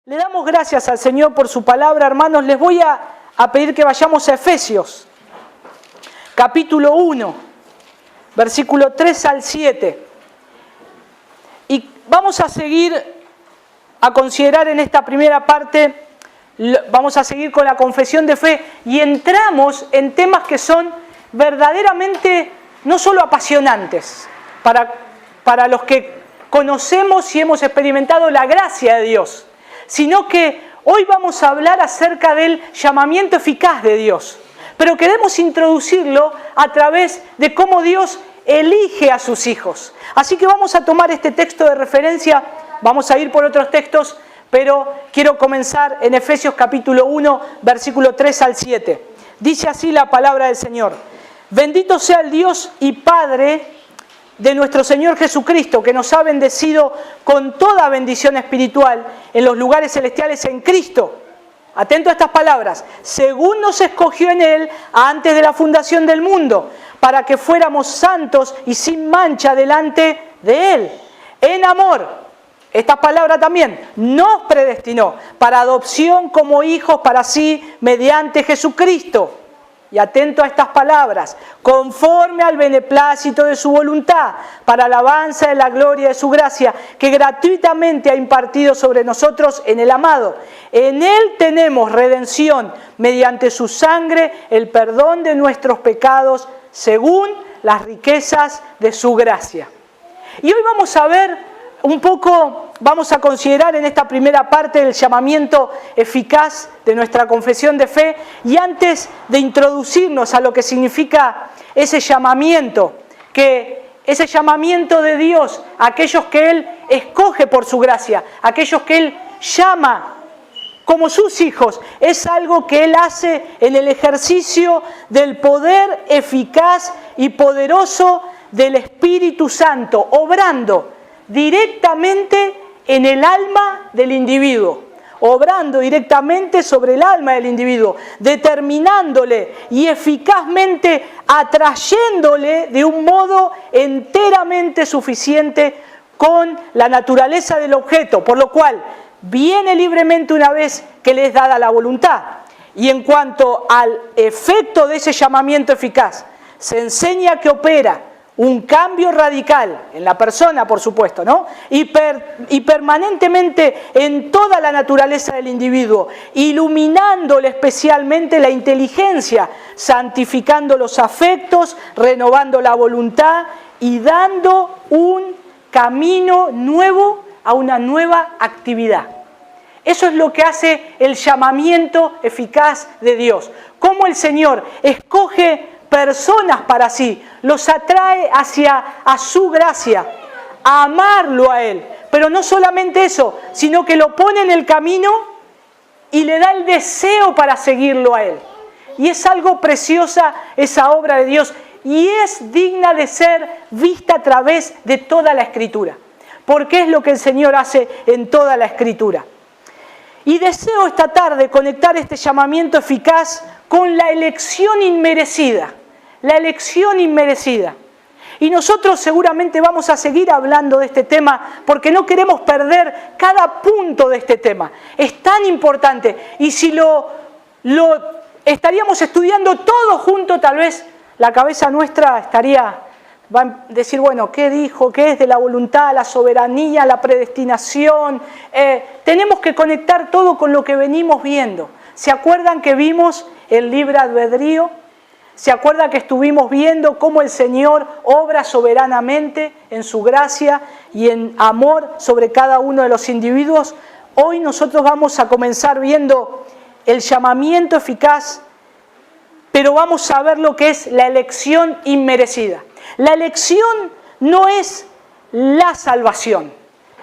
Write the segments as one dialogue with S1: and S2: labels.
S1: Le damos gracias al Señor por su palabra, hermanos. Les voy a pedir que vayamos a Efesios, capítulo 1, versículo 3 al 7. Y vamos a seguir a considerar en esta primera parte, vamos a seguir con la confesión de fe y entramos en temas que son verdaderamente no solo apasionantes para los que conocemos y hemos experimentado la gracia de Dios, sino que hoy vamos a hablar acerca del llamamiento eficaz de Dios. Pero queremos introducirlo a través de cómo Dios elige a sus hijos. Así que vamos a tomar este texto de referencia, vamos a ir por otros textos, pero quiero comenzar en Efesios capítulo 1, versículo 3 al 7. Dice así la palabra del Señor: Bendito sea el Dios y Padre de nuestro Señor Jesucristo, que nos ha bendecido con toda bendición espiritual en los lugares celestiales en Cristo. Atento a estas palabras: según nos escogió en Él antes de la fundación del mundo, para que fuéramos santos y sin mancha delante de Él. En amor, esta palabra también, nos predestinó para adopción como hijos para sí mediante Jesucristo. Y atento a estas palabras: conforme al beneplácito de su voluntad, para alabanza de la gloria de su gracia, que gratuitamente ha impartido sobre nosotros en el amado. En Él tenemos redención, mediante su sangre, el perdón de nuestros pecados, según las riquezas de su gracia. Y hoy vamos a ver un poco, vamos a considerar en esta primera parte el llamamiento eficaz de nuestra confesión de fe. Y antes de introducirnos a lo que significa ese llamamiento de Dios a aquellos que Él escoge por su gracia, aquellos que Él llama como sus hijos, es algo que Él hace en el ejercicio del poder eficaz y poderoso del Espíritu Santo, obrando directamente en el alma del individuo, obrando directamente sobre el alma del individuo, determinándole y eficazmente atrayéndole de un modo enteramente suficiente con la naturaleza del objeto, por lo cual viene libremente una vez que le es dada la voluntad. Y en cuanto al efecto de ese llamamiento eficaz, se enseña que opera un cambio radical en la persona, por supuesto, ¿no? Y permanentemente en toda la naturaleza del individuo, iluminándole especialmente la inteligencia, santificando los afectos, renovando la voluntad y dando un camino nuevo a una nueva actividad. Eso es lo que hace el llamamiento eficaz de Dios. Cómo el Señor escoge personas para sí, los atrae a su gracia, a amarlo a Él. Pero no solamente eso, sino que lo pone en el camino y le da el deseo para seguirlo a Él. Y es algo preciosa esa obra de Dios y es digna de ser vista a través de toda la Escritura, porque es lo que el Señor hace en toda la Escritura. Y deseo esta tarde conectar este llamamiento eficaz con la elección inmerecida. La elección inmerecida. Y nosotros seguramente vamos a seguir hablando de este tema porque no queremos perder cada punto de este tema. Es tan importante. Y si lo estaríamos estudiando todo junto, tal vez la cabeza nuestra va a decir, bueno, ¿qué dijo? ¿Qué es de la voluntad, la soberanía, la predestinación? Tenemos que conectar todo con lo que venimos viendo. ¿Se acuerdan que vimos el libre albedrío? ¿Se acuerdan que estuvimos viendo cómo el Señor obra soberanamente en su gracia y en amor sobre cada uno de los individuos? Hoy nosotros vamos a comenzar viendo el llamamiento eficaz, pero vamos a ver lo que es la elección inmerecida. La elección no es la salvación.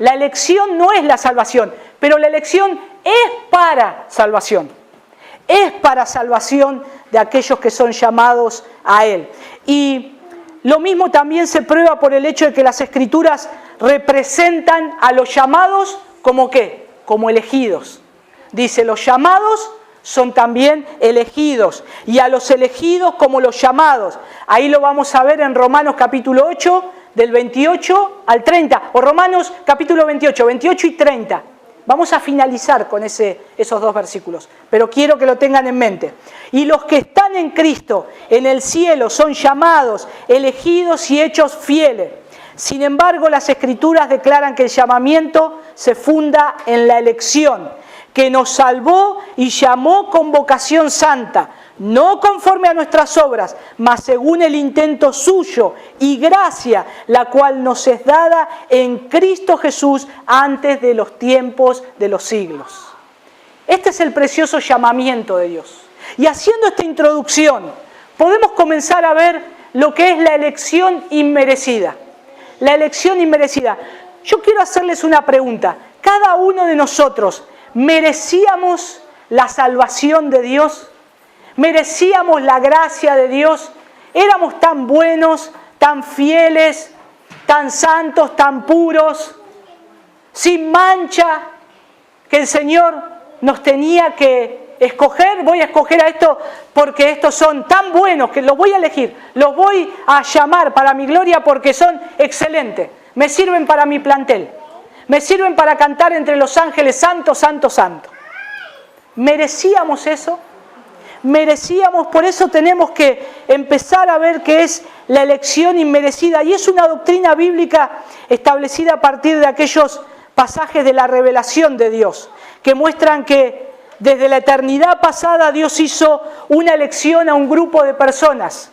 S1: La elección no es la salvación, pero la elección es para salvación. Es para salvación de aquellos que son llamados a Él. Y lo mismo también se prueba por el hecho de que las Escrituras representan a los llamados como ¿qué? Como elegidos. Dice, los llamados son también elegidos, y a los elegidos como los llamados. Ahí lo vamos a ver en Romanos capítulo 8, del 28 al 30, o Romanos capítulo 28 y 30. Vamos a finalizar con esos 2 versículos, pero quiero que lo tengan en mente. Y los que están en Cristo, en el cielo, son llamados, elegidos y hechos fieles. Sin embargo, las Escrituras declaran que el llamamiento se funda en la elección, que nos salvó y llamó con vocación santa, no conforme a nuestras obras, mas según el intento suyo y gracia, la cual nos es dada en Cristo Jesús antes de los tiempos de los siglos. Este es el precioso llamamiento de Dios. Y haciendo esta introducción, podemos comenzar a ver lo que es la elección inmerecida. La elección inmerecida. Yo quiero hacerles una pregunta. ¿Cada uno de nosotros merecíamos la salvación de Dios? ¿Merecíamos la gracia de Dios? ¿Éramos tan buenos, tan fieles, tan santos, tan puros, sin mancha, que el Señor nos tenía que escoger? Voy a escoger a estos porque estos son tan buenos que los voy a elegir, los voy a llamar para mi gloria porque son excelentes, me sirven para mi plantel, me sirven para cantar entre los ángeles, santo, santo, santo. ¿Merecíamos eso? Merecíamos, por eso tenemos que empezar a ver qué es la elección inmerecida. Y es una doctrina bíblica establecida a partir de aquellos pasajes de la revelación de Dios, que muestran que desde la eternidad pasada Dios hizo una elección a un grupo de personas.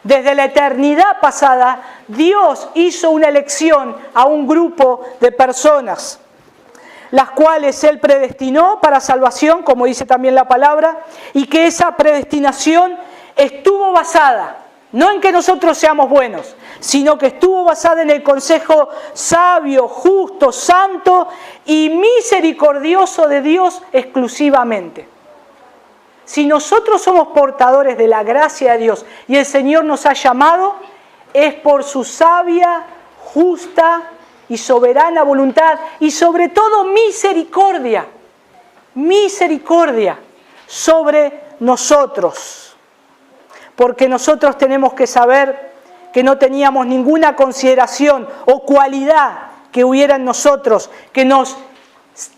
S1: Desde la eternidad pasada Dios hizo una elección a un grupo de personas, las cuales Él predestinó para salvación, como dice también la palabra, y que esa predestinación estuvo basada, no en que nosotros seamos buenos, sino que estuvo basada en el consejo sabio, justo, santo y misericordioso de Dios exclusivamente. Si nosotros somos portadores de la gracia de Dios y el Señor nos ha llamado, es por su sabia, justa y soberana voluntad y sobre todo misericordia sobre nosotros. Porque nosotros tenemos que saber que no teníamos ninguna consideración o cualidad que hubiera en nosotros que nos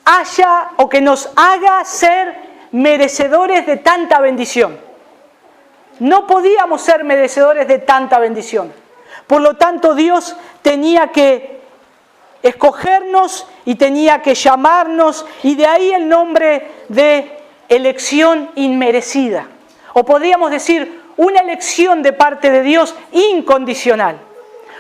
S1: haya o que nos haga ser merecedores de tanta bendición. No podíamos ser merecedores de tanta bendición. Por lo tanto, Dios tenía que escogernos y tenía que llamarnos, y de ahí el nombre de elección inmerecida. O podríamos decir, una elección de parte de Dios incondicional.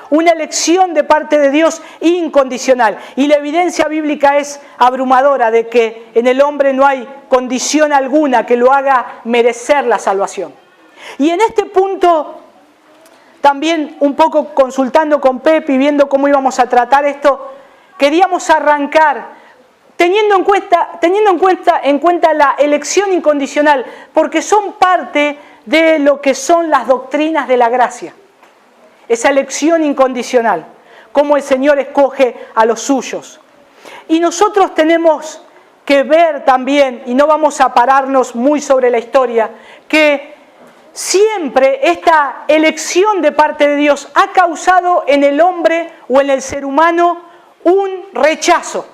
S1: Una elección de parte de Dios incondicional. Y la evidencia bíblica es abrumadora de que en el hombre no hay condición alguna que lo haga merecer la salvación. Y en este punto, también un poco consultando con Pepe y viendo cómo íbamos a tratar esto, queríamos arrancar teniendo en cuenta la elección incondicional, porque son parte de lo que son las doctrinas de la gracia. Esa elección incondicional, cómo el Señor escoge a los suyos. Y nosotros tenemos que ver también, y no vamos a pararnos muy sobre la historia, que siempre esta elección de parte de Dios ha causado en el hombre o en el ser humano un rechazo,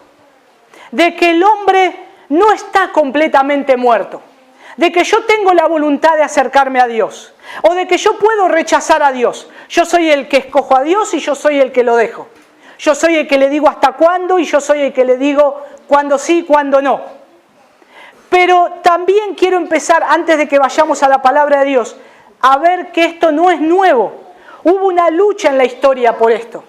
S1: de que el hombre no está completamente muerto, de que yo tengo la voluntad de acercarme a Dios, o de que yo puedo rechazar a Dios. Yo soy el que escojo a Dios y yo soy el que lo dejo. Yo soy el que le digo hasta cuándo y yo soy el que le digo cuándo sí y cuándo no. Pero también quiero empezar, antes de que vayamos a la palabra de Dios, a ver que esto no es nuevo. Hubo una lucha en la historia por esto.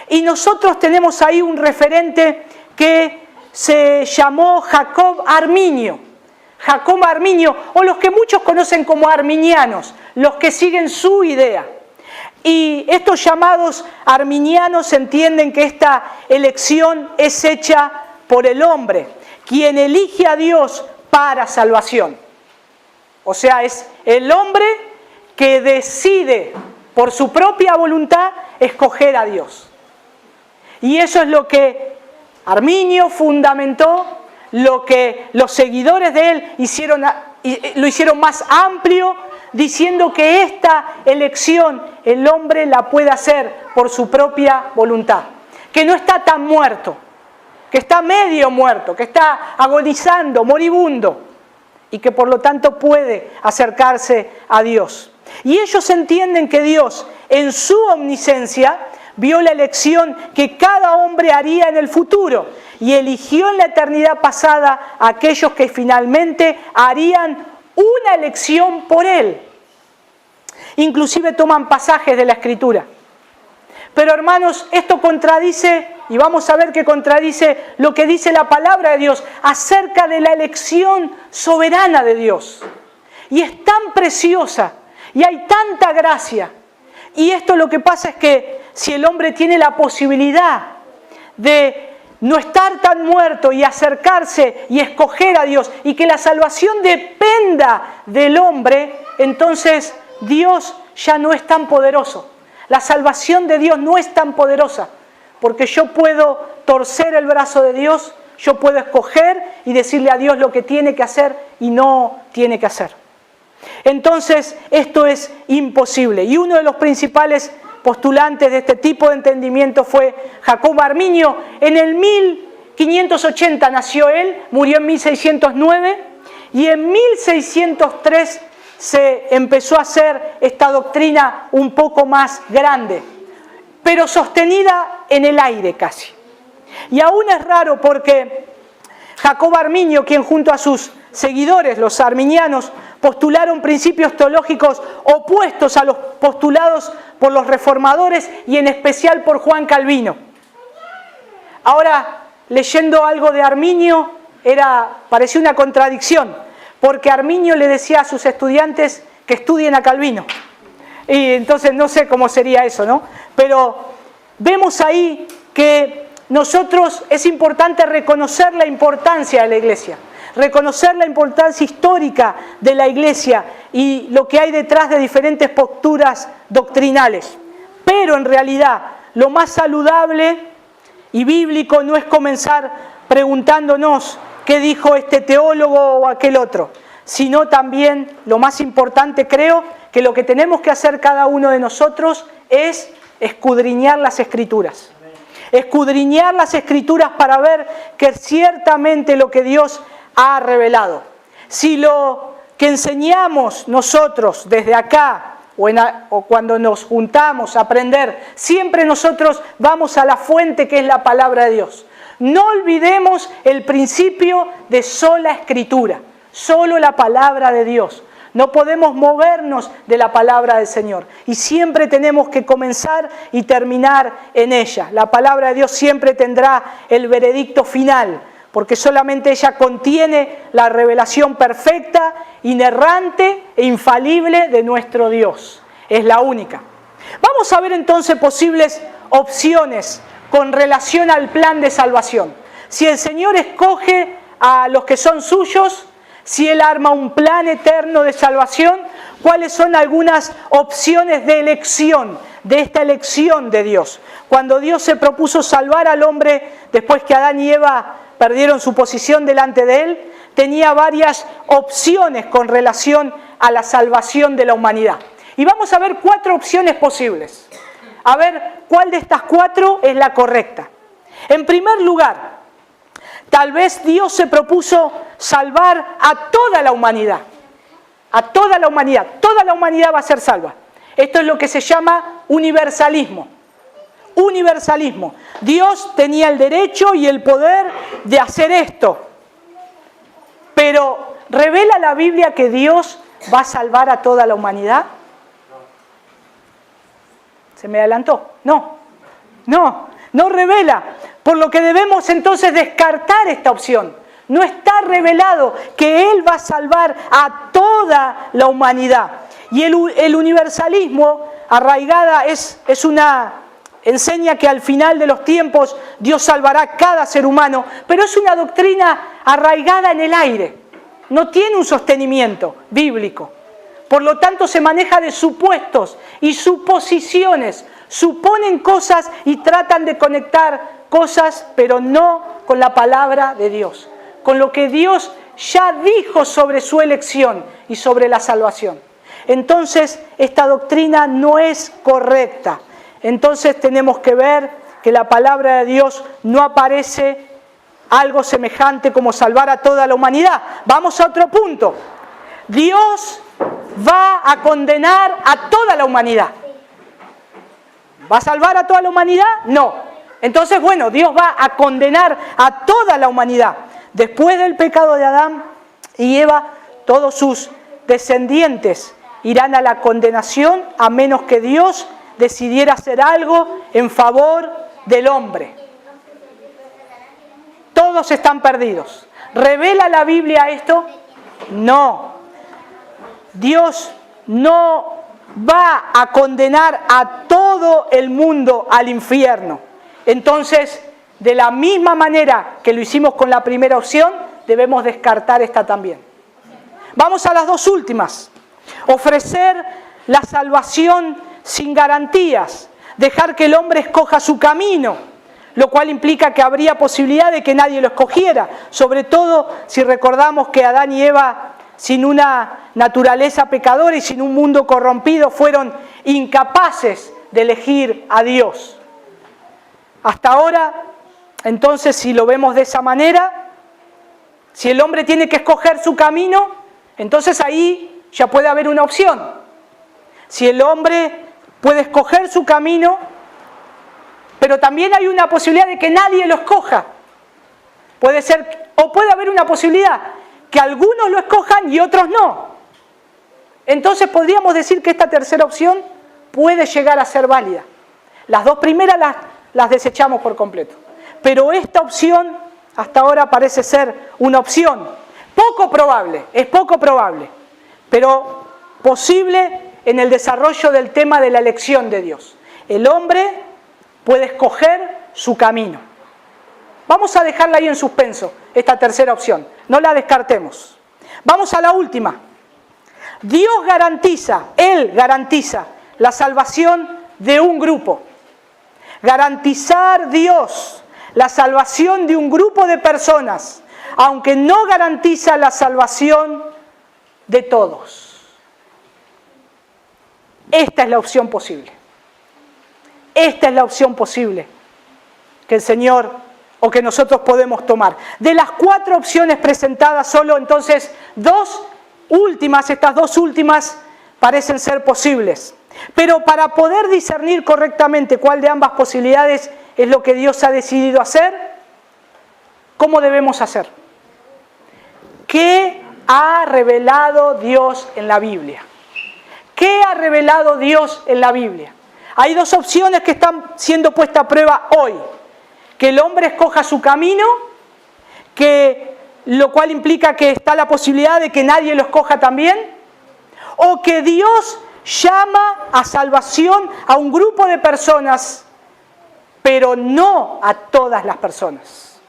S1: Y nosotros tenemos ahí un referente que se llamó Jacob Arminio. Jacob Arminio, o los que muchos conocen como arminianos, los que siguen su idea. Y estos llamados arminianos entienden que esta elección es hecha por el hombre, quien elige a Dios para salvación. O sea, es el hombre que decide por su propia voluntad escoger a Dios. Y eso es lo que Arminio fundamentó, lo que los seguidores de él lo hicieron más amplio, diciendo que esta elección el hombre la puede hacer por su propia voluntad, que no está tan muerto, que está medio muerto, que está agonizando, moribundo, y que por lo tanto puede acercarse a Dios. Y ellos entienden que Dios, en su omnisciencia, vio la elección que cada hombre haría en el futuro y eligió en la eternidad pasada a aquellos que finalmente harían una elección por Él. Inclusive toman pasajes de la Escritura. Pero hermanos, esto contradice, y vamos a ver que contradice lo que dice la palabra de Dios acerca de la elección soberana de Dios. Y es tan preciosa, y hay tanta gracia. Y esto lo que pasa es que si el hombre tiene la posibilidad de no estar tan muerto y acercarse y escoger a Dios, y que la salvación dependa del hombre, entonces Dios ya no es tan poderoso. La salvación de Dios no es tan poderosa, porque yo puedo torcer el brazo de Dios, yo puedo escoger y decirle a Dios lo que tiene que hacer y no tiene que hacer. Entonces, esto es imposible. Y uno de los principales postulantes de este tipo de entendimiento fue Jacobo Arminio. En el 1580 nació él, murió en 1609, y en 1603 se empezó a hacer esta doctrina un poco más grande, pero sostenida en el aire casi. Y aún es raro porque Jacobo Arminio, quien junto a sus seguidores, los arminianos, postularon principios teológicos opuestos a los postulados por los reformadores y en especial por Juan Calvino. Ahora, leyendo algo de Arminio, parecía una contradicción, porque Arminio le decía a sus estudiantes que estudien a Calvino. Y entonces no sé cómo sería eso, ¿no? Pero vemos ahí que es importante reconocer la importancia de la Iglesia, reconocer la importancia histórica de la Iglesia y lo que hay detrás de diferentes posturas doctrinales. Pero en realidad lo más saludable y bíblico no es comenzar preguntándonos qué dijo este teólogo o aquel otro, sino también lo más importante, creo, que lo que tenemos que hacer cada uno de nosotros es escudriñar las Escrituras. Escudriñar las Escrituras para ver que ciertamente lo que Dios ha revelado. Si lo que enseñamos nosotros desde acá o cuando nos juntamos a aprender, siempre nosotros vamos a la fuente que es la palabra de Dios. No olvidemos el principio de sola Escritura, solo la palabra de Dios. No podemos movernos de la palabra del Señor y siempre tenemos que comenzar y terminar en ella. La palabra de Dios siempre tendrá el veredicto final, porque solamente ella contiene la revelación perfecta, inerrante e infalible de nuestro Dios. Es la única. Vamos a ver entonces posibles opciones con relación al plan de salvación. Si el Señor escoge a los que son suyos, si Él arma un plan eterno de salvación, ¿cuáles son algunas opciones de elección, de esta elección de Dios? Cuando Dios se propuso salvar al hombre después que Adán y Eva perdieron su posición delante de Él, tenía varias opciones con relación a la salvación de la humanidad. Y vamos a ver 4 opciones posibles. A ver cuál de estas 4 es la correcta. En primer lugar, tal vez Dios se propuso salvar a toda la humanidad. A toda la humanidad. Toda la humanidad va a ser salva. Esto es lo que se llama universalismo. Universalismo. Dios tenía el derecho y el poder de hacer esto. Pero, ¿revela la Biblia que Dios va a salvar a toda la humanidad? ¿Se me adelantó? No revela. Por lo que debemos entonces descartar esta opción. No está revelado que Él va a salvar a toda la humanidad. Y el universalismo arraigada enseña que al final de los tiempos Dios salvará a cada ser humano, pero es una doctrina arraigada en el aire. No tiene un sostenimiento bíblico. Por lo tanto, se maneja de supuestos y suposiciones. Suponen cosas y tratan de conectar cosas, pero no con la palabra de Dios, con lo que Dios ya dijo sobre su elección y sobre la salvación. Entonces, esta doctrina no es correcta. Entonces tenemos que ver que la palabra de Dios no aparece algo semejante como salvar a toda la humanidad. Vamos a otro punto. Dios va a condenar a toda la humanidad. ¿Va a salvar a toda la humanidad? No. Entonces, bueno, Dios va a condenar a toda la humanidad. Después del pecado de Adán y Eva, todos sus descendientes irán a la condenación a menos que Dios decidiera hacer algo en favor del hombre. Todos están perdidos. ¿Revela la Biblia esto? No. Dios no va a condenar a todo el mundo al infierno. Entonces, de la misma manera que lo hicimos con la primera opción, debemos descartar esta también. Vamos a las dos últimas. Ofrecer la salvación sin garantías. Dejar que el hombre escoja su camino, lo cual implica que habría posibilidad de que nadie lo escogiera. Sobre todo si recordamos que Adán y Eva, sin una naturaleza pecadora y sin un mundo corrompido, fueron incapaces de elegir a Dios. Hasta ahora, entonces, si lo vemos de esa manera, si el hombre tiene que escoger su camino, entonces ahí ya puede haber una opción. Si el hombre puede escoger su camino, pero también hay una posibilidad de que nadie lo escoja. Puede ser, o puede haber una posibilidad que algunos lo escojan y otros no. Entonces podríamos decir que esta tercera opción puede llegar a ser válida. Las dos primeras las desechamos por completo. Pero esta opción hasta ahora parece ser una opción poco probable, es poco probable, pero posible en el desarrollo del tema de la elección de Dios. El hombre puede escoger su camino. Vamos a dejarla ahí en suspenso, esta tercera opción. No la descartemos. Vamos a la última. Dios garantiza, Él garantiza la salvación de un grupo. Garantizar Dios la salvación de un grupo de personas, aunque no garantiza la salvación de todos. Esta es la opción posible. Esta es la opción posible que el Señor o que nosotros podemos tomar. De las 4 opciones presentadas, solo entonces estas dos últimas parecen ser posibles. Pero para poder discernir correctamente cuál de ambas posibilidades es lo que Dios ha decidido hacer, ¿cómo debemos hacer? ¿Qué ha revelado Dios en la Biblia? ¿Qué ha revelado Dios en la Biblia? Hay 2 opciones que están siendo puestas a prueba hoy. Que el hombre escoja su camino, lo cual implica que está la posibilidad de que nadie lo escoja también, o que Dios llama a salvación a un grupo de personas, pero no a todas las personas.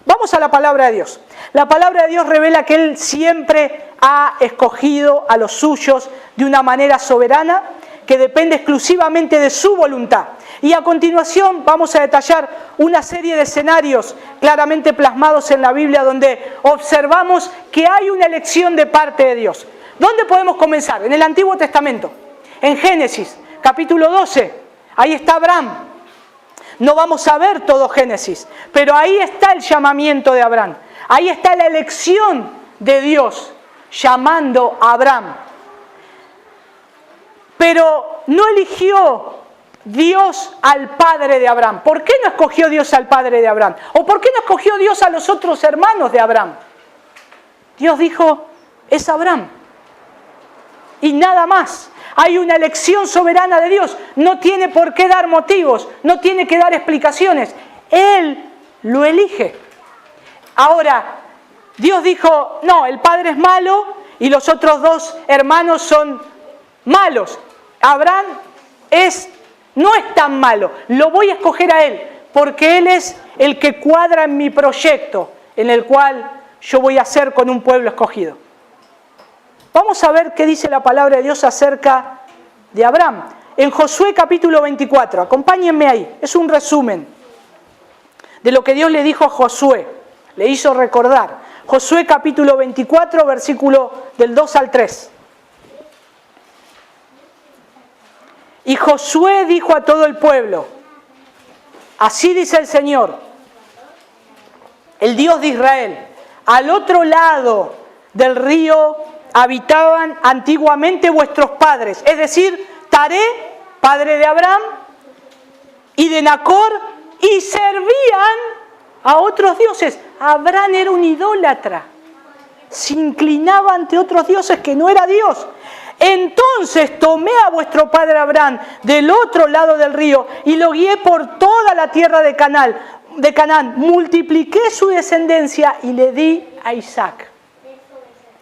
S1: Vamos a la palabra de Dios. La palabra de Dios revela que Él siempre ha escogido a los suyos de una manera soberana, que depende exclusivamente de su voluntad. Y a continuación vamos a detallar una serie de escenarios claramente plasmados en la Biblia donde observamos que hay una elección de parte de Dios. ¿Dónde podemos comenzar? En el Antiguo Testamento, en Génesis, capítulo 12. Ahí está Abraham. No vamos a ver todo Génesis, pero ahí está el llamamiento de Abraham. Ahí está la elección de Dios llamando a Abraham. Pero no eligió Dios al padre de Abraham. ¿Por qué no escogió Dios al padre de Abraham? ¿O por qué no escogió Dios a los otros hermanos de Abraham? Dios dijo, es Abraham. Y nada más. Hay una elección soberana de Dios. No tiene por qué dar motivos, no tiene que dar explicaciones. Él lo elige. Ahora, Dios dijo, no, el padre es malo y los otros 2 hermanos son malos. Abraham no es tan malo, lo voy a escoger a él, porque él es el que cuadra en mi proyecto, en el cual yo voy a hacer con un pueblo escogido. Vamos a ver qué dice la palabra de Dios acerca de Abraham. En Josué capítulo 24, acompáñenme ahí, es un resumen de lo que Dios le dijo a Josué, le hizo recordar. Josué capítulo 24, versículo del 2 al 3. Y Josué dijo a todo el pueblo, así dice el Señor, el Dios de Israel. Al otro lado del río habitaban antiguamente vuestros padres, es decir, Taré, padre de Abraham y de Nacor, y servían a otros dioses. Abraham era un idólatra, se inclinaba ante otros dioses que no era Dios. Entonces tomé a vuestro padre Abraham del otro lado del río y lo guié por toda la tierra de Canaán, multipliqué su descendencia y le di a Isaac.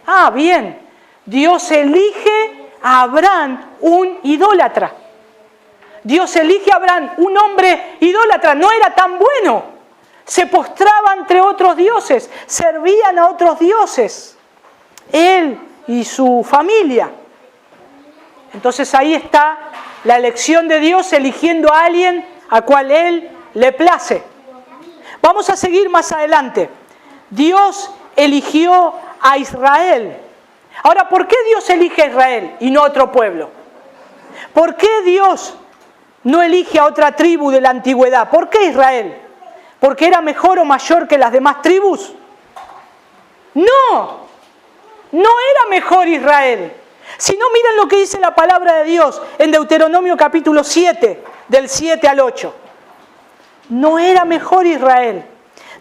S1: Ah, bien, Dios elige a Abraham un idólatra. Dios elige a Abraham un hombre idólatra, no era tan bueno. Se postraba ante otros dioses, servían a otros dioses. Él y su familia. Entonces ahí está la elección de Dios eligiendo a alguien a cual Él le place. Vamos a seguir más adelante. Dios eligió a Israel. Ahora, ¿por qué Dios elige a Israel y no a otro pueblo? ¿Por qué Dios no elige a otra tribu de la antigüedad? ¿Por qué Israel? ¿Porque era mejor o mayor que las demás tribus? No, no era mejor Israel. Si no, miren lo que dice la palabra de Dios en Deuteronomio capítulo 7, del 7 al 8. No era mejor Israel.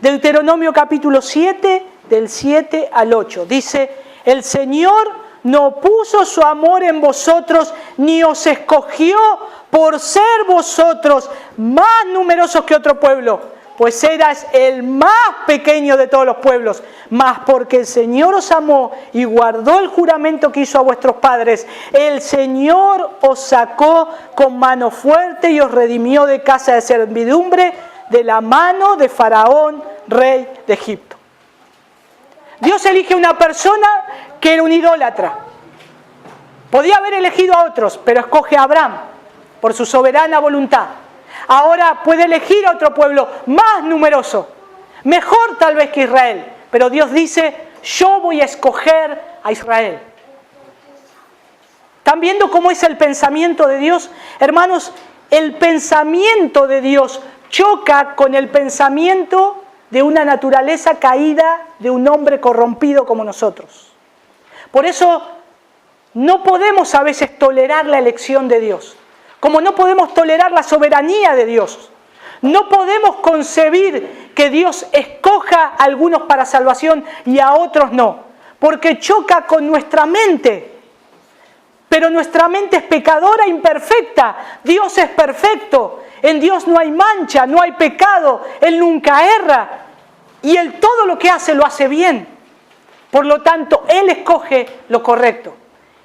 S1: Deuteronomio capítulo 7, del 7 al 8. Dice, el Señor no puso su amor en vosotros, ni os escogió por ser vosotros más numerosos que otro pueblo, pues eras el más pequeño de todos los pueblos, mas porque el Señor os amó y guardó el juramento que hizo a vuestros padres, el Señor os sacó con mano fuerte y os redimió de casa de servidumbre, de la mano de Faraón, rey de Egipto. Dios elige a una persona que era un idólatra. Podía haber elegido a otros, pero escoge a Abraham por su soberana voluntad. Ahora puede elegir a otro pueblo más numeroso, mejor tal vez que Israel, pero Dios dice, yo voy a escoger a Israel. ¿Están viendo cómo es el pensamiento de Dios? Hermanos, el pensamiento de Dios choca con el pensamiento de una naturaleza caída de un hombre corrompido como nosotros. Por eso no podemos a veces tolerar la elección de Dios. Como no podemos tolerar la soberanía de Dios. No podemos concebir que Dios escoja a algunos para salvación y a otros no. Porque choca con nuestra mente. Pero nuestra mente es pecadora e imperfecta. Dios es perfecto. En Dios no hay mancha, no hay pecado. Él nunca erra. Y Él todo lo que hace lo hace bien. Por lo tanto, Él escoge lo correcto.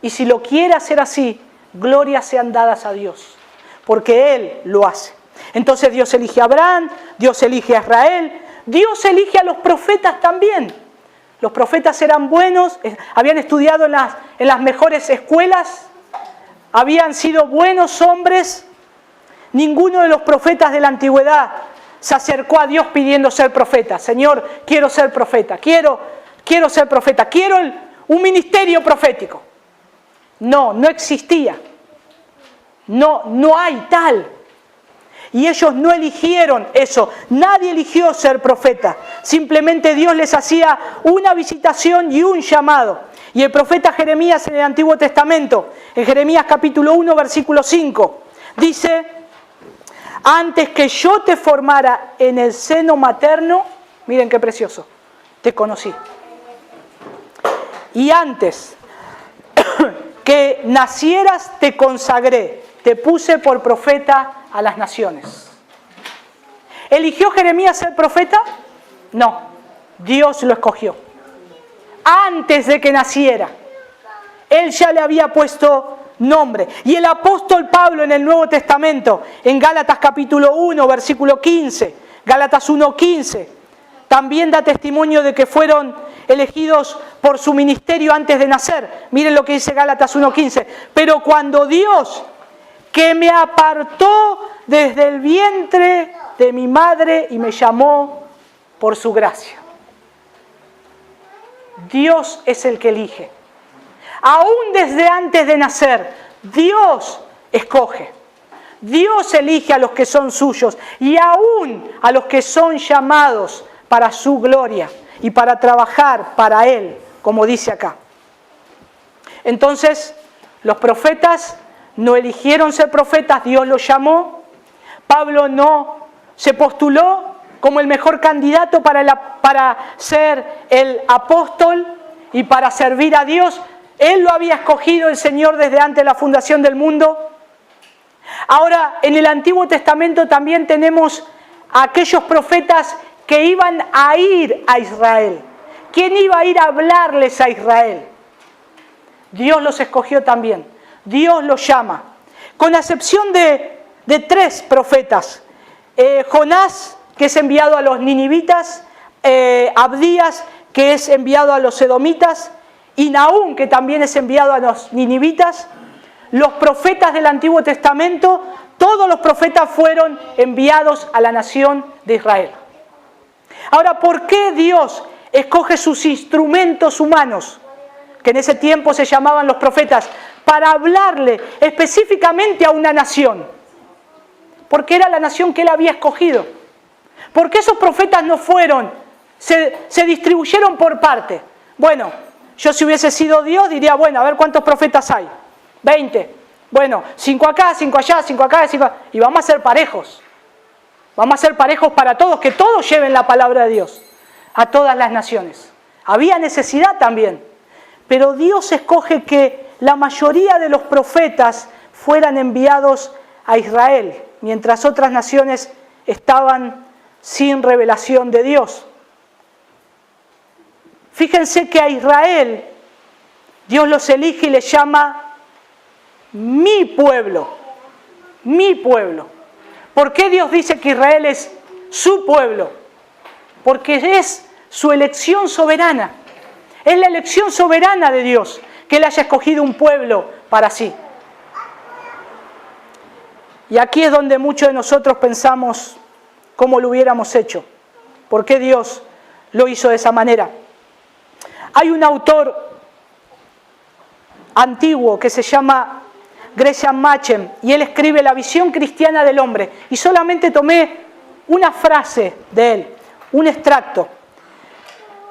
S1: Y si lo quiere hacer así, glorias sean dadas a Dios, porque Él lo hace. Entonces Dios elige a Abraham, Dios elige a Israel, Dios elige a los profetas también. Los profetas eran buenos, habían estudiado en las mejores escuelas, habían sido buenos hombres. Ninguno de los profetas de la antigüedad se acercó a Dios pidiendo ser profeta. Señor, quiero ser profeta, quiero ser profeta, quiero un ministerio profético. No, no existía. No hay tal. Y ellos no eligieron eso. Nadie eligió ser profeta. Simplemente Dios les hacía una visitación y un llamado. Y el profeta Jeremías en el Antiguo Testamento, en Jeremías capítulo 1, versículo 5, dice, antes que yo te formara en el seno materno, miren qué precioso, te conocí. Y antes que nacieras te consagré, te puse por profeta a las naciones. ¿Eligió Jeremías ser profeta? No, Dios lo escogió. Antes de que naciera, Él ya le había puesto nombre. Y el apóstol Pablo en el Nuevo Testamento, en Gálatas capítulo 1, versículo 15, Gálatas 1:15, también da testimonio de que fueron elegidos por su ministerio antes de nacer. Miren lo que dice Gálatas 1:15. Pero cuando Dios, que me apartó desde el vientre de mi madre y me llamó por su gracia. Dios es el que elige. Aún desde antes de nacer, Dios escoge. Dios elige a los que son suyos y aún a los que son llamados para su gloria y para trabajar para Él, como dice acá. Entonces, los profetas no eligieron ser profetas, Dios los llamó. Pablo no se postuló como el mejor candidato para ser el apóstol y para servir a Dios. Él lo había escogido el Señor desde antes de la fundación del mundo. Ahora, en el Antiguo Testamento también tenemos a aquellos profetas que iban a ir a Israel. ¿Quién iba a ir a hablarles a Israel? Dios los escogió también. Dios los llama. Con la excepción de 3 profetas. Jonás, que es enviado a los ninivitas. Abdías, que es enviado a los edomitas. Y Nahum, que también es enviado a los ninivitas. Los profetas del Antiguo Testamento, todos los profetas fueron enviados a la nación de Israel. Ahora, ¿por qué Dios escoge sus instrumentos humanos, que en ese tiempo se llamaban los profetas, para hablarle específicamente a una nación? Porque era la nación que Él había escogido. ¿Por qué esos profetas no fueron, se distribuyeron por parte? Bueno, yo si hubiese sido Dios diría, bueno, a ver cuántos profetas hay. 20. Bueno, 5 acá, 5 allá, 5 acá, 5 acá. Y vamos a ser parejos. Vamos a ser parejos para todos, que todos lleven la palabra de Dios a todas las naciones. Había necesidad también. Pero Dios escoge que la mayoría de los profetas fueran enviados a Israel, mientras otras naciones estaban sin revelación de Dios. Fíjense que a Israel Dios los elige y les llama mi pueblo, mi pueblo. ¿Por qué Dios dice que Israel es su pueblo? Porque es su elección soberana. Es la elección soberana de Dios, que Él haya escogido un pueblo para sí. Y aquí es donde muchos de nosotros pensamos cómo lo hubiéramos hecho. ¿Por qué Dios lo hizo de esa manera? Hay un autor antiguo que se llama Gresham Machen, y él escribe La visión cristiana del hombre. Y solamente tomé una frase de él, un extracto,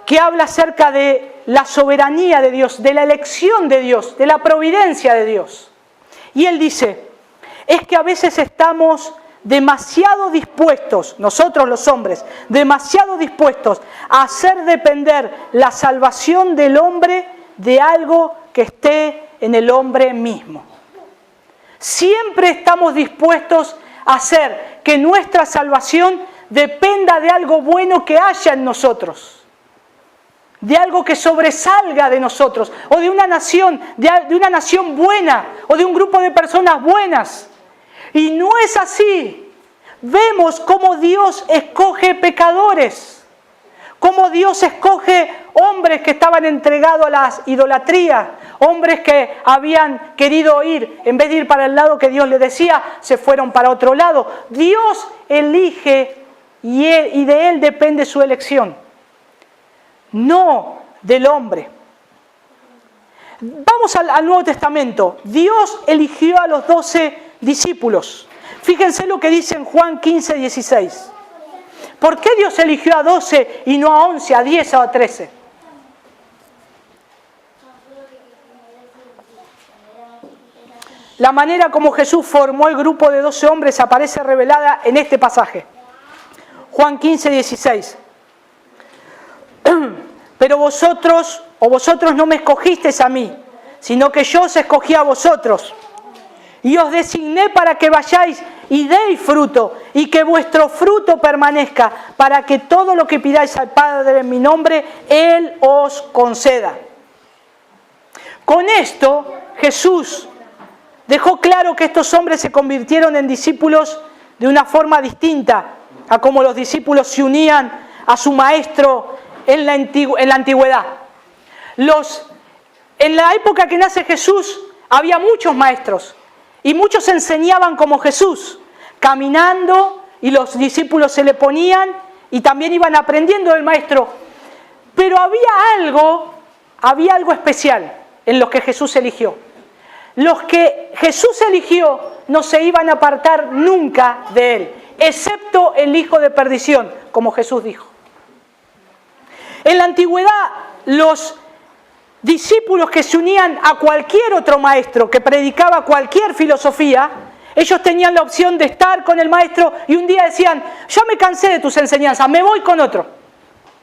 S1: que habla acerca de la soberanía de Dios, de la elección de Dios, de la providencia de Dios. Y él dice, es que a veces estamos demasiado dispuestos, nosotros los hombres, demasiado dispuestos a hacer depender la salvación del hombre de algo que esté en el hombre mismo. Siempre estamos dispuestos a hacer que nuestra salvación dependa de algo bueno que haya en nosotros, de algo que sobresalga de nosotros, o de una nación buena, o de un grupo de personas buenas. Y no es así. Vemos cómo Dios escoge pecadores, cómo Dios escoge hombres que estaban entregados a la idolatría, hombres que habían querido ir, en vez de ir para el lado que Dios les decía, se fueron para otro lado. Dios elige y de Él depende su elección, no del hombre. Vamos al Nuevo Testamento. Dios eligió a los 12 discípulos. Fíjense lo que dice en Juan 15, 16. ¿Por qué Dios eligió a 12 y no a 11, a 10 o a 13? La manera como Jesús formó el grupo de 12 hombres aparece revelada en este pasaje. Juan 15, 16. Pero vosotros no me escogisteis a mí, sino que yo os escogí a vosotros. Y os designé para que vayáis y deis fruto, y que vuestro fruto permanezca, para que todo lo que pidáis al Padre en mi nombre, Él os conceda. Con esto, Jesús dejó claro que estos hombres se convirtieron en discípulos de una forma distinta a como los discípulos se unían a su maestro en la antigüedad. En la época que nace Jesús había muchos maestros y muchos enseñaban como Jesús, caminando, y los discípulos se le ponían y también iban aprendiendo del maestro. Pero había algo especial en los que Jesús eligió. Los que Jesús eligió no se iban a apartar nunca de Él, excepto el hijo de perdición, como Jesús dijo. En la antigüedad, los discípulos que se unían a cualquier otro maestro que predicaba cualquier filosofía, ellos tenían la opción de estar con el maestro y un día decían, ya me cansé de tus enseñanzas, me voy con otro.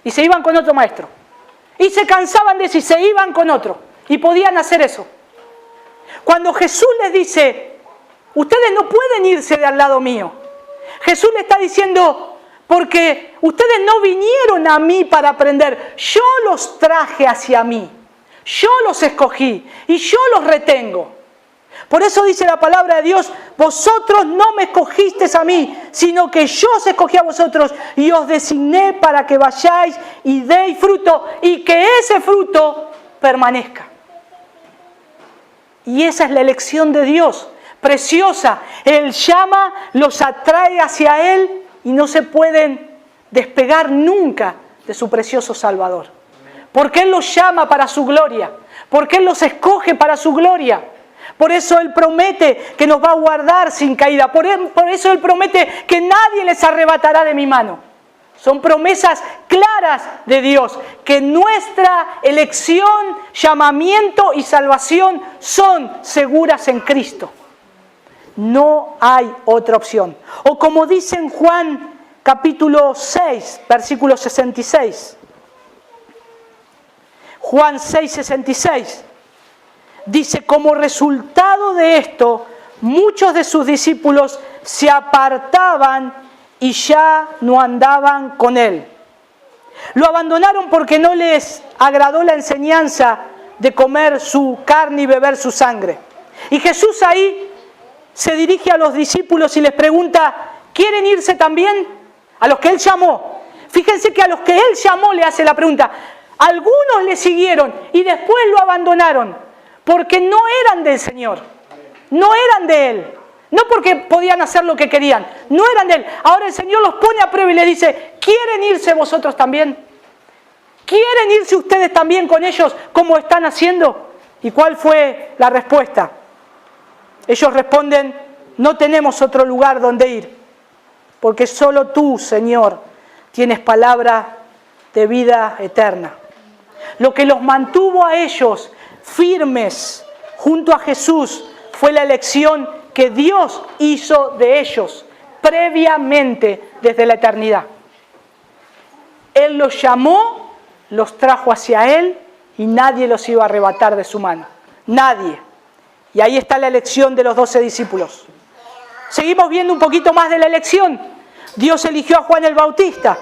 S1: Y se iban con otro maestro. Y se cansaban de eso y se iban con otro. Y podían hacer eso. Cuando Jesús les dice, ustedes no pueden irse de al lado mío. Jesús le está diciendo, porque ustedes no vinieron a mí para aprender, yo los traje hacia mí. Yo los escogí y yo los retengo. Por eso dice la palabra de Dios, vosotros no me escogisteis a mí, sino que yo os escogí a vosotros y os designé para que vayáis y deis fruto y que ese fruto permanezca. Y esa es la elección de Dios, preciosa. Él llama, los atrae hacia Él y no se pueden despegar nunca de su precioso Salvador. Porque Él los llama para su gloria, porque Él los escoge para su gloria. Por eso Él promete que nos va a guardar sin caída. Por eso Él promete que nadie les arrebatará de mi mano. Son promesas claras de Dios, que nuestra elección, llamamiento y salvación son seguras en Cristo. No hay otra opción. O como dice en Juan capítulo 6, versículo 66. Juan 6, 66. Dice, como resultado de esto, muchos de sus discípulos se apartaban y ya no andaban con él. Lo abandonaron porque no les agradó la enseñanza de comer su carne y beber su sangre. Y Jesús ahí se dirige a los discípulos y les pregunta, ¿quieren irse también? A los que Él llamó. Fíjense que a los que Él llamó le hace la pregunta. Algunos le siguieron y después lo abandonaron. Porque no eran del Señor, no eran de Él, no porque podían hacer lo que querían, no eran de Él. Ahora el Señor los pone a prueba y les dice, ¿quieren irse vosotros también? ¿Quieren irse ustedes también con ellos como están haciendo? ¿Y cuál fue la respuesta? Ellos responden, no tenemos otro lugar donde ir, porque solo tú, Señor, tienes palabra de vida eterna. Lo que los mantuvo a ellos firmes junto a Jesús fue la elección que Dios hizo de ellos previamente desde la eternidad. Él los llamó, los trajo hacia Él y nadie los iba a arrebatar de su mano. Nadie. Y ahí está la elección de los 12 discípulos. Seguimos viendo un poquito más de la elección. Dios eligió a Juan el Bautista.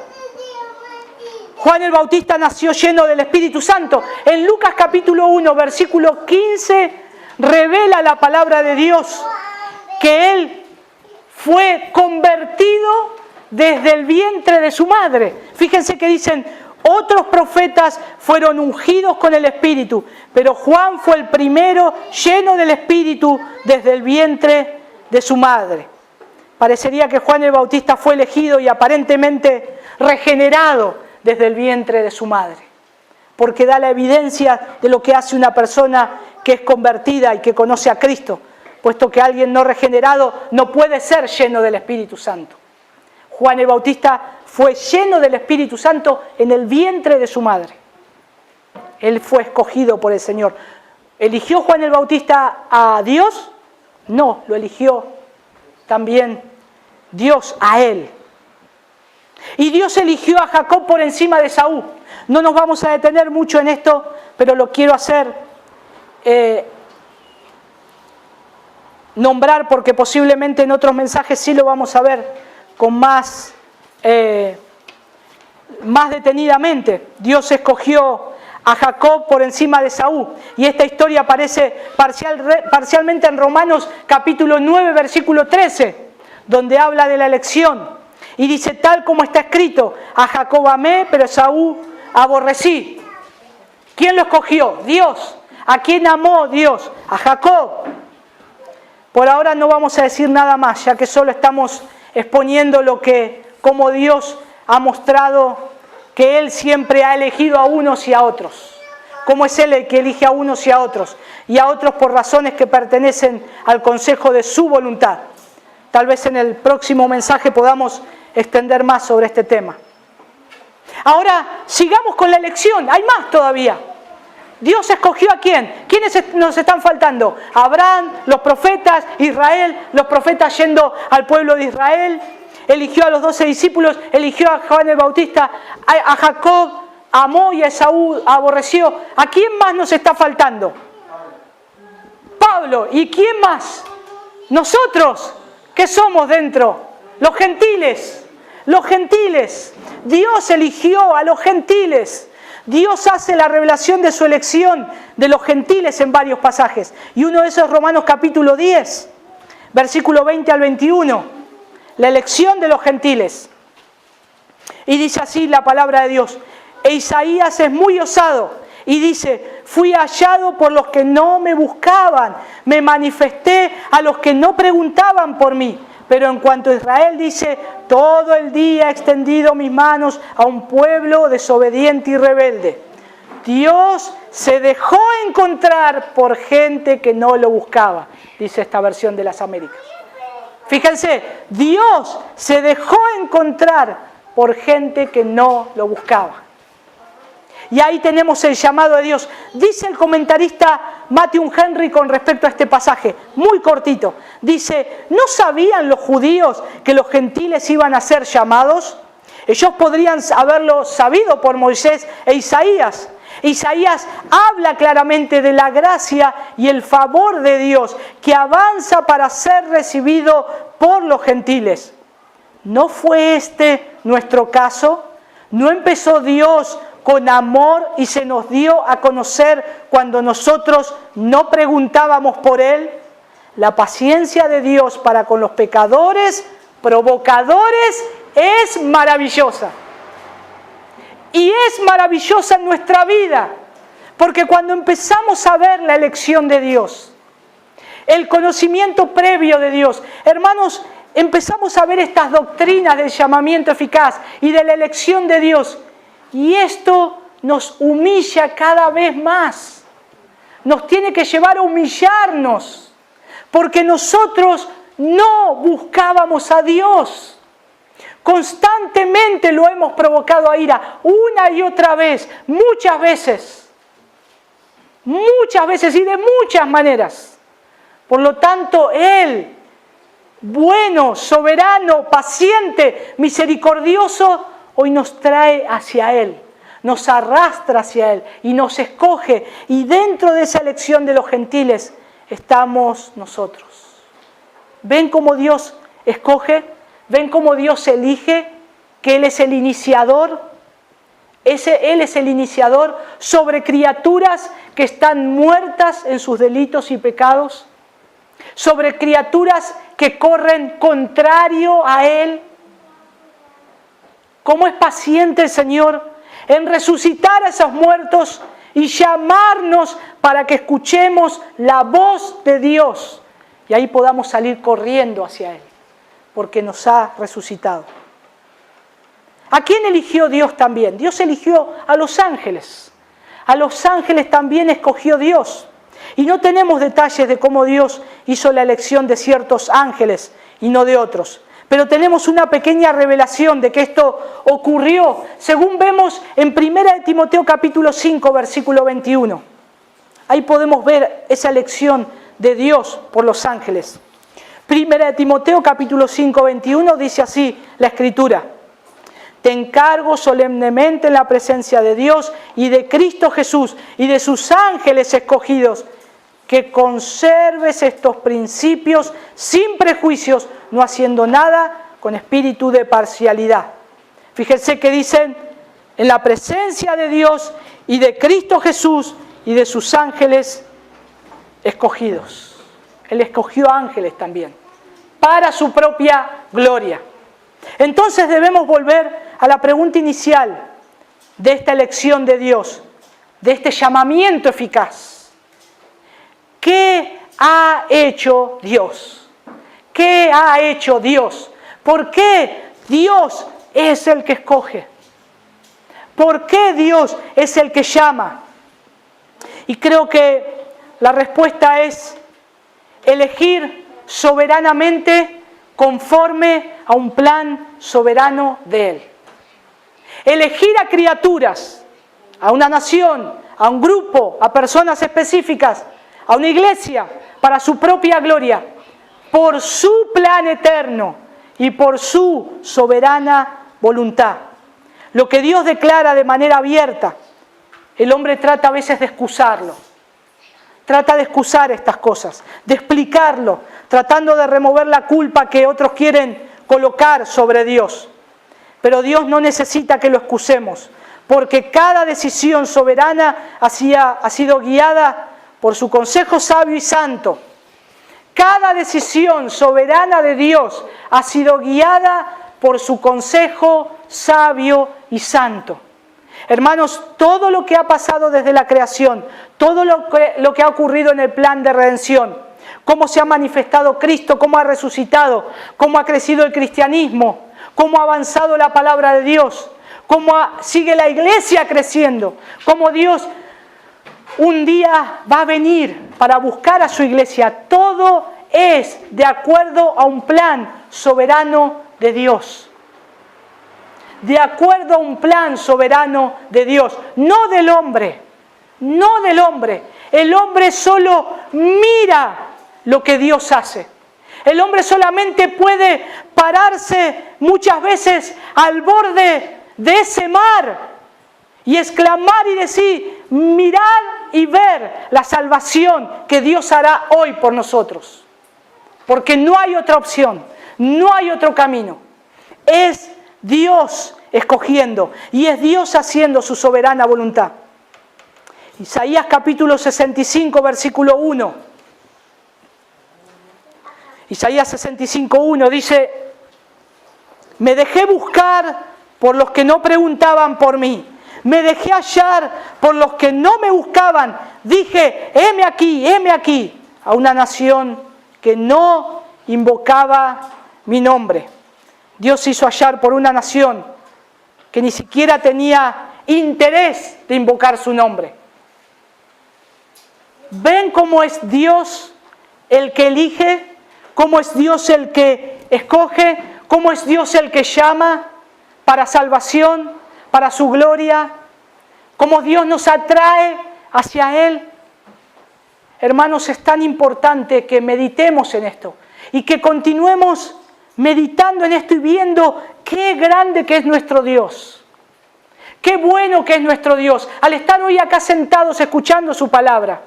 S1: Juan el Bautista nació lleno del Espíritu Santo. En Lucas capítulo 1, versículo 15, revela la palabra de Dios que él fue convertido desde el vientre de su madre. Fíjense que dicen, otros profetas fueron ungidos con el Espíritu, pero Juan fue el primero lleno del Espíritu desde el vientre de su madre. Parecería que Juan el Bautista fue elegido y aparentemente regenerado desde el vientre de su madre, porque da la evidencia de lo que hace una persona que es convertida y que conoce a Cristo, puesto que alguien no regenerado no puede ser lleno del Espíritu Santo. Juan el Bautista fue lleno del Espíritu Santo en el vientre de su madre. Él fue escogido por el Señor. ¿Eligió Juan el Bautista a Dios? No, lo eligió también Dios a él. Y Dios eligió a Jacob por encima de Esaú. No nos vamos a detener mucho en esto, pero lo quiero hacer nombrar porque posiblemente en otros mensajes sí lo vamos a ver con más detenidamente. Dios escogió a Jacob por encima de Esaú. Y esta historia aparece parcialmente en Romanos capítulo 9, versículo 13, donde habla de la elección. Y dice, tal como está escrito, a Jacob amé, pero a Esaú aborrecí. ¿Quién lo escogió? Dios. ¿A quién amó Dios? A Jacob. Por ahora no vamos a decir nada más, ya que solo estamos exponiendo cómo Dios ha mostrado que Él siempre ha elegido a unos y a otros. Cómo es Él el que elige a unos y a otros por razones que pertenecen al consejo de su voluntad. Tal vez en el próximo mensaje podamos extender más sobre este tema. Ahora, sigamos con la elección. Hay más todavía. Dios escogió a quién. ¿Quiénes nos están faltando? Abraham, los profetas, Israel, los profetas yendo al pueblo de Israel. Eligió a los 12 discípulos, eligió a Juan el Bautista, a Jacob, amó y a Esaú aborreció. ¿A quién más nos está faltando? Pablo. ¿Y quién más? Nosotros. ¿Qué somos dentro? Los gentiles. Los gentiles. Dios eligió a los gentiles. Dios hace la revelación de su elección de los gentiles en varios pasajes. Y uno de esos es Romanos capítulo 10, versículo 20 al 21. La elección de los gentiles. Y dice así la palabra de Dios. E Isaías es muy osado y dice: fui hallado por los que no me buscaban, me manifesté a los que no preguntaban por mí. Pero en cuanto a Israel dice: todo el día he extendido mis manos a un pueblo desobediente y rebelde. Dios se dejó encontrar por gente que no lo buscaba, dice esta versión de las Américas. Fíjense, Dios se dejó encontrar por gente que no lo buscaba. Y ahí tenemos el llamado de Dios. Dice el comentarista Matthew Henry con respecto a este pasaje, muy cortito. Dice: ¿no sabían los judíos que los gentiles iban a ser llamados? Ellos podrían haberlo sabido por Moisés e Isaías. Isaías habla claramente de la gracia y el favor de Dios que avanza para ser recibido por los gentiles. ¿No fue este nuestro caso? ¿No empezó Dios con amor y se nos dio a conocer cuando nosotros no preguntábamos por Él? La paciencia de Dios para con los pecadores, provocadores, es maravillosa. Y es maravillosa en nuestra vida, porque cuando empezamos a ver la elección de Dios, el conocimiento previo de Dios, hermanos, empezamos a ver estas doctrinas del llamamiento eficaz y de la elección de Dios. Y esto nos humilla cada vez más. Nos tiene que llevar a humillarnos, porque nosotros no buscábamos a Dios. Constantemente lo hemos provocado a ira, una y otra vez, muchas veces y de muchas maneras. Por lo tanto, Él, bueno, soberano, paciente, misericordioso, hoy nos trae hacia Él, nos arrastra hacia Él y nos escoge. Y dentro de esa elección de los gentiles estamos nosotros. ¿Ven cómo Dios escoge? ¿Ven cómo Dios elige? Que Él es el iniciador. Él es el iniciador sobre criaturas que están muertas en sus delitos y pecados. Sobre criaturas que corren contrario a Él. ¿Cómo es paciente el Señor en resucitar a esos muertos y llamarnos para que escuchemos la voz de Dios? Y ahí podamos salir corriendo hacia Él, porque nos ha resucitado. ¿A quién eligió Dios también? Dios eligió a los ángeles. A los ángeles también escogió Dios. Y no tenemos detalles de cómo Dios hizo la elección de ciertos ángeles y no de otros. Pero tenemos una pequeña revelación de que esto ocurrió, según vemos en 1 Timoteo capítulo 5, versículo 21. Ahí podemos ver esa elección de Dios por los ángeles. 1 Timoteo capítulo 5, 21 dice así la Escritura: te encargo solemnemente en la presencia de Dios y de Cristo Jesús y de sus ángeles escogidos, que conserves estos principios sin prejuicios, no haciendo nada con espíritu de parcialidad. Fíjense que dicen: en la presencia de Dios y de Cristo Jesús y de sus ángeles escogidos. Él escogió ángeles también, para su propia gloria. Entonces debemos volver a la pregunta inicial de esta elección de Dios, de este llamamiento eficaz. ¿Qué ha hecho Dios? ¿Qué ha hecho Dios? ¿Por qué Dios es el que escoge? ¿Por qué Dios es el que llama? Y creo que la respuesta es elegir soberanamente conforme a un plan soberano de Él. Elegir a criaturas, a una nación, a un grupo, a personas específicas, a una iglesia, para su propia gloria, por su plan eterno y por su soberana voluntad. Lo que Dios declara de manera abierta, el hombre trata a veces de excusarlo. Trata de excusar estas cosas, de explicarlo, tratando de remover la culpa que otros quieren colocar sobre Dios. Pero Dios no necesita que lo excusemos, porque cada decisión soberana ha sido guiada por su consejo sabio y santo. Cada decisión soberana de Dios ha sido guiada por su consejo sabio y santo. Hermanos, todo lo que ha pasado desde la creación, todo lo que ha ocurrido en el plan de redención, cómo se ha manifestado Cristo, cómo ha resucitado, cómo ha crecido el cristianismo, cómo ha avanzado la palabra de Dios, cómo sigue la iglesia creciendo, cómo Dios un día va a venir para buscar a su iglesia. Todo es de acuerdo a un plan soberano de Dios. De acuerdo a un plan soberano de Dios, no del hombre, no del hombre. El hombre solo mira lo que Dios hace. El hombre solamente puede pararse muchas veces al borde de ese mar y exclamar y decir, mirad y ver la salvación que Dios hará hoy por nosotros. Porque no hay otra opción, no hay otro camino. Es Dios escogiendo y es Dios haciendo su soberana voluntad. Isaías capítulo 65, versículo 1. Isaías 65:1 dice, me dejé buscar por los que no preguntaban por mí. Me dejé hallar por los que no me buscaban. Dije, heme aquí, a una nación que no invocaba mi nombre. Dios hizo hallar por una nación que ni siquiera tenía interés de invocar su nombre. ¿Ven cómo es Dios el que elige? ¿Cómo es Dios el que escoge? ¿Cómo es Dios el que llama para salvación, para su gloria? ¿Cómo Dios nos atrae hacia Él? Hermanos, es tan importante que meditemos en esto y que continuemos meditando en esto y viendo qué grande que es nuestro Dios. Qué bueno que es nuestro Dios. Al estar hoy acá sentados escuchando su palabra.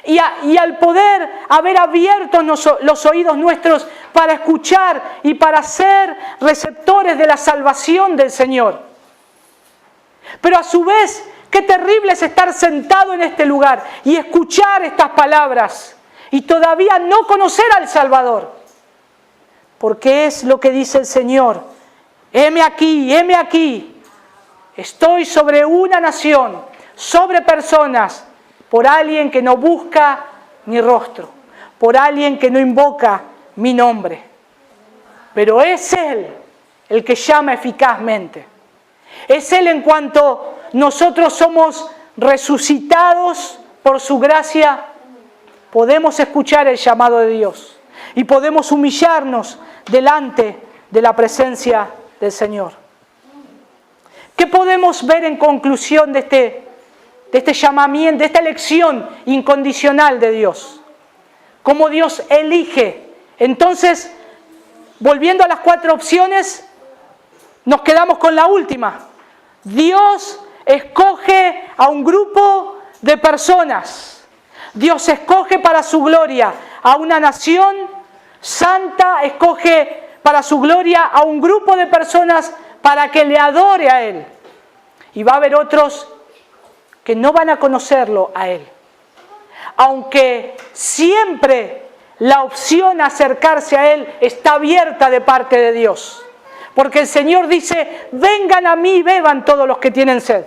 S1: Y al poder haber abierto los oídos nuestros para escuchar y para ser receptores de la salvación del Señor. Pero a su vez, qué terrible es estar sentado en este lugar y escuchar estas palabras y todavía no conocer al Salvador. Porque es lo que dice el Señor. Heme aquí. Estoy sobre una nación, sobre personas, por alguien que no busca mi rostro, por alguien que no invoca mi nombre. Pero es Él el que llama eficazmente. Es Él en cuanto nosotros somos resucitados por su gracia, podemos escuchar el llamado de Dios y podemos humillarnos delante de la presencia del Señor. ¿Qué podemos ver en conclusión de este llamamiento, de esta elección incondicional de Dios? Cómo Dios elige. Entonces, volviendo a las 4 opciones, nos quedamos con la última. Dios escoge a un grupo de personas. Dios escoge para su gloria a una nación santa, escoge para su gloria a un grupo de personas para que le adore a Él. Y va a haber otros que no van a conocerlo a Él. Aunque siempre la opción a acercarse a Él está abierta de parte de Dios. Porque el Señor dice, vengan a mí y beban todos los que tienen sed.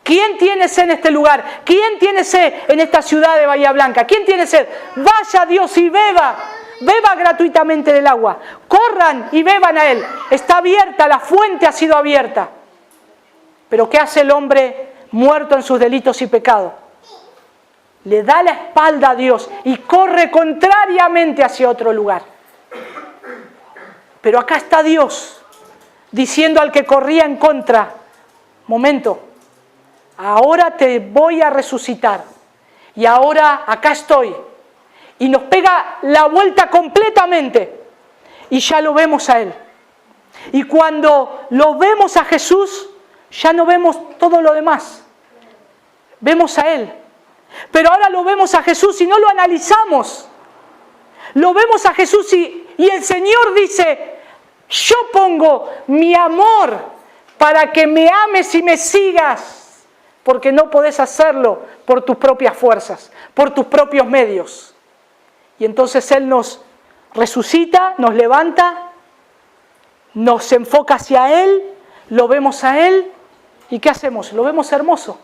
S1: ¿Quién tiene sed en este lugar? ¿Quién tiene sed en esta ciudad de Bahía Blanca? ¿Quién tiene sed? Vaya a Dios y beba. Beba gratuitamente del agua. Corran y beban a Él. Está abierta, la fuente ha sido abierta. Pero ¿qué hace el hombre muerto en sus delitos y pecados? Le da la espalda a Dios y corre contrariamente hacia otro lugar. Pero acá está Dios, diciendo al que corría en contra, momento, ahora te voy a resucitar y ahora acá estoy. Y nos pega la vuelta completamente y ya lo vemos a Él. Y cuando lo vemos a Jesús, ya no vemos todo lo demás. Vemos a Él. Pero ahora lo vemos a Jesús y no lo analizamos. Lo vemos a Jesús y el Señor dice, yo pongo mi amor para que me ames y me sigas, porque no podés hacerlo por tus propias fuerzas, por tus propios medios. Y entonces Él nos resucita, nos levanta, nos enfoca hacia Él, lo vemos a Él, ¿y qué hacemos? Lo vemos hermoso,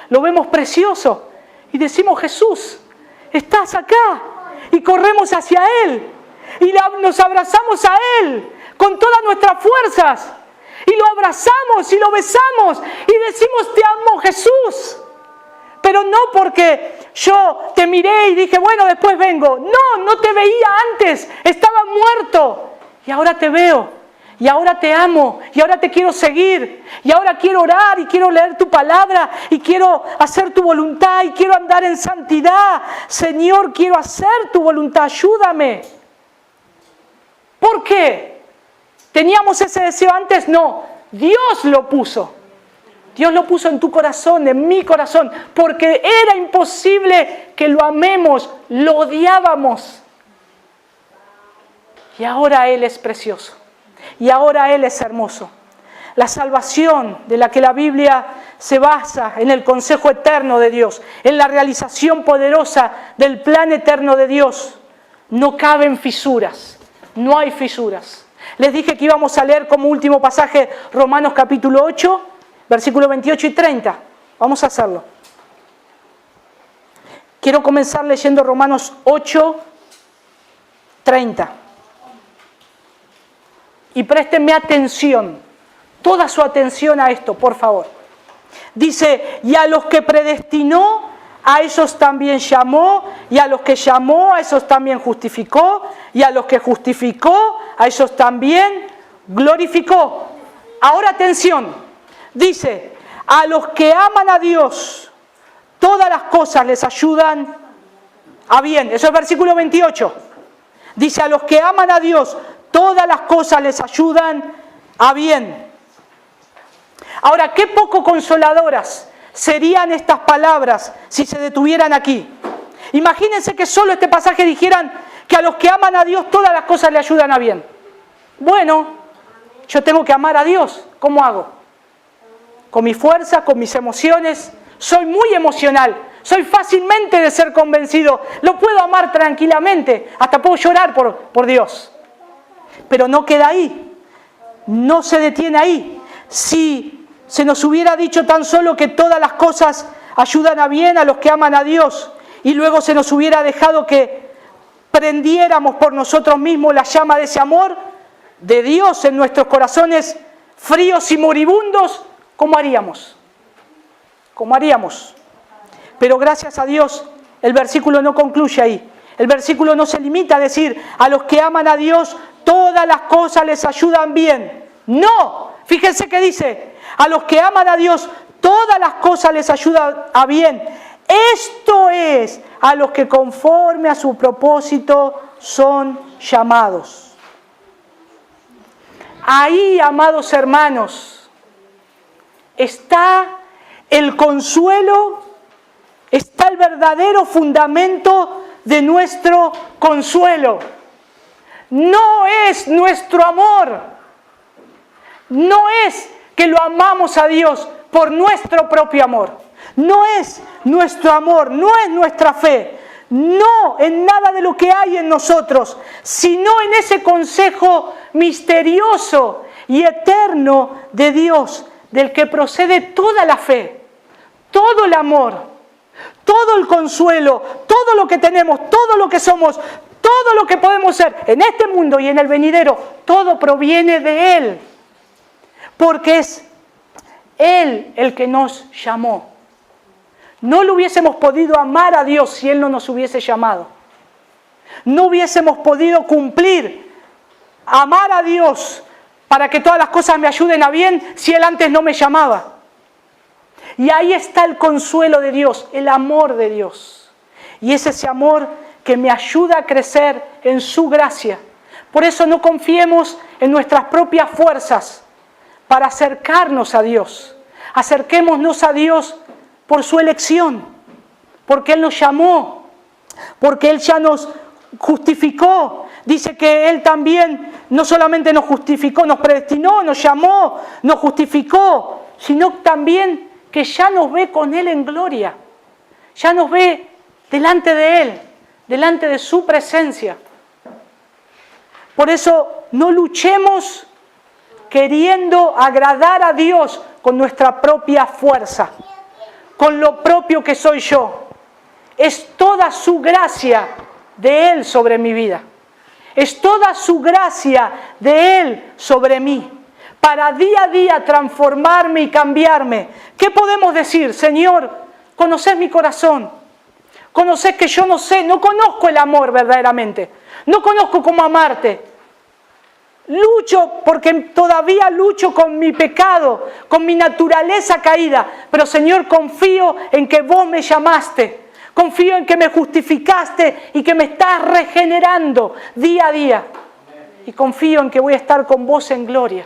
S1: lo vemos precioso, y decimos, Jesús, estás acá, y corremos hacia Él, y nos abrazamos a Él, con todas nuestras fuerzas, y lo abrazamos, y lo besamos, y decimos, te amo, Jesús. Pero no porque yo te miré y dije, bueno, después vengo. No, no te veía antes, estaba muerto. Y ahora te veo, y ahora te amo, y ahora te quiero seguir, y ahora quiero orar, y quiero leer tu palabra, y quiero hacer tu voluntad, y quiero andar en santidad. Señor, quiero hacer tu voluntad, ayúdame. ¿Por qué? ¿Teníamos ese deseo antes? No, Dios lo puso. Dios lo puso en tu corazón, en mi corazón, porque era imposible que lo amemos, lo odiábamos. Y ahora Él es precioso, y ahora Él es hermoso. La salvación de la que la Biblia se basa en el consejo eterno de Dios, en la realización poderosa del plan eterno de Dios, no caben fisuras, no hay fisuras. Les dije que íbamos a leer como último pasaje Romanos capítulo 8, versículos 28 y 30. Vamos a hacerlo. Quiero comenzar leyendo Romanos 8, 30. Y préstenme atención, toda su atención a esto, por favor. Dice, y a los que predestinó, a esos también llamó, y a los que llamó, a esos también justificó, y a los que justificó, a esos también glorificó. Ahora atención. Dice, a los que aman a Dios, todas las cosas les ayudan a bien. Eso es versículo 28. Dice, a los que aman a Dios, todas las cosas les ayudan a bien. Ahora, qué poco consoladoras serían estas palabras si se detuvieran aquí. Imagínense que solo este pasaje dijeran que a los que aman a Dios, todas las cosas le ayudan a bien. Bueno, yo tengo que amar a Dios. ¿Cómo hago? Con mi fuerza, con mis emociones. Soy muy emocional, soy fácilmente de ser convencido. Lo puedo amar tranquilamente, hasta puedo llorar por Dios. Pero no queda ahí, no se detiene ahí. Si se nos hubiera dicho tan solo que todas las cosas ayudan a bien a los que aman a Dios, y luego se nos hubiera dejado que prendiéramos por nosotros mismos la llama de ese amor de Dios en nuestros corazones fríos y moribundos, ¿cómo haríamos? ¿Cómo haríamos? Pero gracias a Dios, el versículo no concluye ahí. El versículo no se limita a decir, a los que aman a Dios, todas las cosas les ayudan bien. No, fíjense que dice, a los que aman a Dios, todas las cosas les ayudan a bien. Esto es, a los que conforme a su propósito son llamados. Ahí, amados hermanos, está el consuelo, está el verdadero fundamento de nuestro consuelo. No es nuestro amor, no es que lo amamos a Dios por nuestro propio amor, no es nuestro amor, no es nuestra fe, no en nada de lo que hay en nosotros, sino en ese consejo misterioso y eterno de Dios, del que procede toda la fe, todo el amor, todo el consuelo, todo lo que tenemos, todo lo que somos, todo lo que podemos ser en este mundo y en el venidero, todo proviene de Él, porque es Él el que nos llamó. No lo hubiésemos podido amar a Dios si Él no nos hubiese llamado. No hubiésemos podido cumplir, amar a Dios, para que todas las cosas me ayuden a bien si Él antes no me llamaba. Y ahí está el consuelo de Dios, el amor de Dios. Y es ese amor que me ayuda a crecer en su gracia. Por eso no confiemos en nuestras propias fuerzas para acercarnos a Dios. Acerquémonos a Dios por su elección, porque Él nos llamó, porque Él ya nos justificó. Dice que Él también no solamente nos justificó, nos predestinó, nos llamó, nos justificó, sino también que ya nos ve con Él en gloria. Ya nos ve delante de Él, delante de su presencia. Por eso no luchemos queriendo agradar a Dios con nuestra propia fuerza, con lo propio que soy yo. Es toda su gracia de Él sobre mi vida. Es toda su gracia de Él sobre mí, para día a día transformarme y cambiarme. ¿Qué podemos decir? Señor, conocés mi corazón. Conocés que yo no sé, no conozco el amor verdaderamente. No conozco cómo amarte. Lucho porque todavía lucho con mi pecado, con mi naturaleza caída. Pero Señor, confío en que vos me llamaste. Confío en que me justificaste y que me estás regenerando día a día. Y confío en que voy a estar con vos en gloria.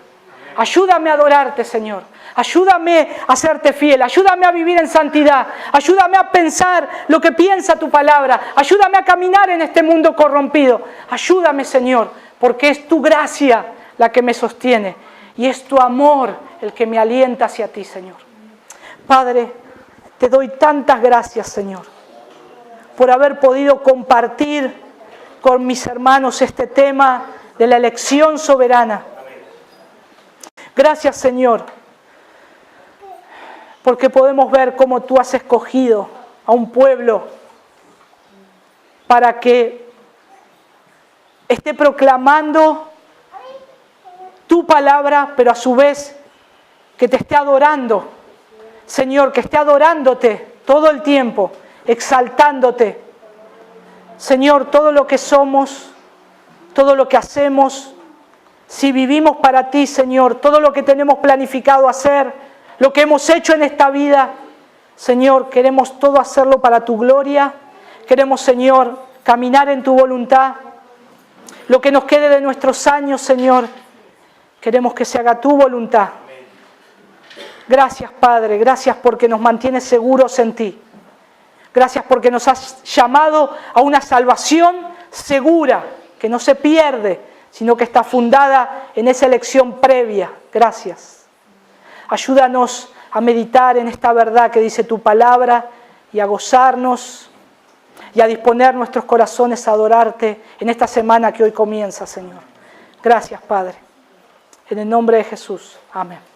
S1: Ayúdame a adorarte, Señor. Ayúdame a serte fiel. Ayúdame a vivir en santidad. Ayúdame a pensar lo que piensa tu palabra. Ayúdame a caminar en este mundo corrompido. Ayúdame, Señor, porque es tu gracia la que me sostiene. Y es tu amor el que me alienta hacia ti, Señor. Padre, te doy tantas gracias, Señor, por haber podido compartir con mis hermanos este tema de la elección soberana. Gracias, Señor, porque podemos ver cómo tú has escogido a un pueblo para que esté proclamando tu palabra, pero a su vez que te esté adorando. Señor, que esté adorándote todo el tiempo, exaltándote. Señor, todo lo que somos, todo lo que hacemos, si vivimos para ti, Señor, todo lo que tenemos planificado hacer, lo que hemos hecho en esta vida, Señor, queremos todo hacerlo para tu gloria. Queremos, Señor, caminar en tu voluntad. Lo que nos quede de nuestros años, Señor, queremos que se haga tu voluntad. Gracias, Padre, gracias porque nos mantienes seguros en ti. Gracias porque nos has llamado a una salvación segura, que no se pierde, sino que está fundada en esa elección previa. Gracias. Ayúdanos a meditar en esta verdad que dice tu palabra y a gozarnos y a disponer nuestros corazones a adorarte en esta semana que hoy comienza, Señor. Gracias, Padre. En el nombre de Jesús. Amén.